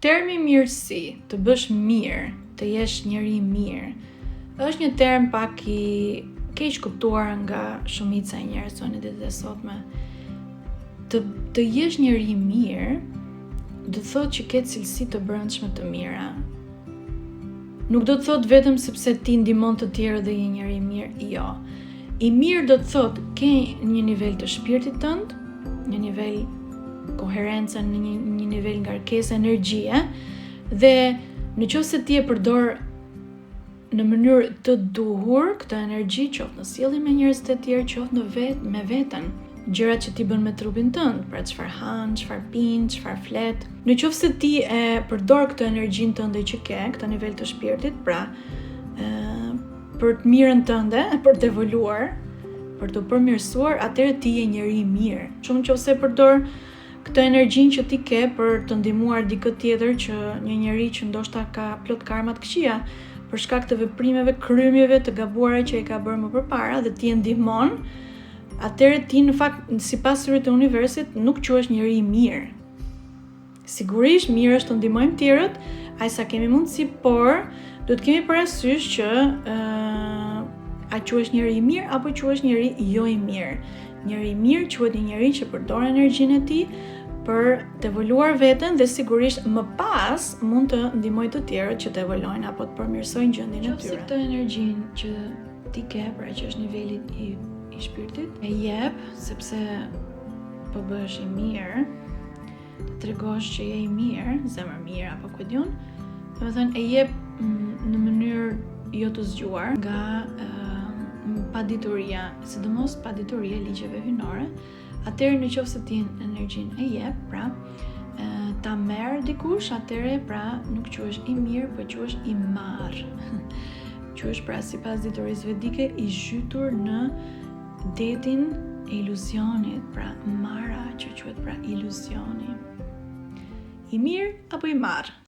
Termi mirësi, të bësh mirë, të jesh njeri mirë, është një term pak i keq kuptuar nga shumica e njerëzve në ditët e sotme. Të jesh njeri mirë, do të thotë që ke cilësi të brendshme të mira. Nuk do të thotë vetëm sepse ti ndihmon të tjerë dhe je njeri mirë, jo. I mirë do të thotë ke një nivel të shpirtit tënd, një nivel koherence, një nivel ngarkesë energjie, dhe nëse ti e përdor në mënyrë të duhur këtë energji, qoftë në sjellje me njerëz të tjerë, qoftë me veten, gjërat që ti bën me trupin tënd, pra çfarë han, çfarë pin, çfarë flet. Nëse ti e përdor këtë energjinë tënde që ke, këtë nivel të shpirtit, pra për të mirën tënde, për të evoluar, për të përmirësuar, atëherë ti je njeri i mirë. Shumë nëse e përdor këtë energjinë që ti ke për të ndihmuar dikë tjetër, që një njeri që ndoshta ka plot karma të këqija për shkak të veprimeve, kryerjeve të gabuara që i ka bërë më përpara dhe ti e ndihmon, atëherë ti në fakt sipas syrit të universit nuk quhesh njeri i mirë. Sigurisht mirë është të ndihmojmë tjerët, aq sa kemi mundësi, por do të kemi parasysh që a quhesh njeri i mirë apo quhesh njeri jo i mirë. Njeri i mirë quhet një njeri që përdor energjinë e tij për të evoluar veten dhe sigurisht më pas mund të ndihmojë të tjerët që të evolojnë apo të përmirësojnë gjendjen e tyre. Këtë energjinë që ti ke, pra që është niveli i shpirtit, e jep sepse po bëhesh i mirë, të tregosh që je i mirë, zemër mirë apo ku diun, domethënë e jep në mënyrë jo të zgjuar nga padituria, sidomos padituria e ligjeve hyjnore. Atëherë nëse ti energjinë e jep, pra ta merr dikush, atëherë pra nuk quhesh i mirë, por quhesh i marr. Quhesh pra sipas diturisë vedike i zhytur në detin e iluzionit, pra mara që quhet pra iluzioni. I mirë apo i marr?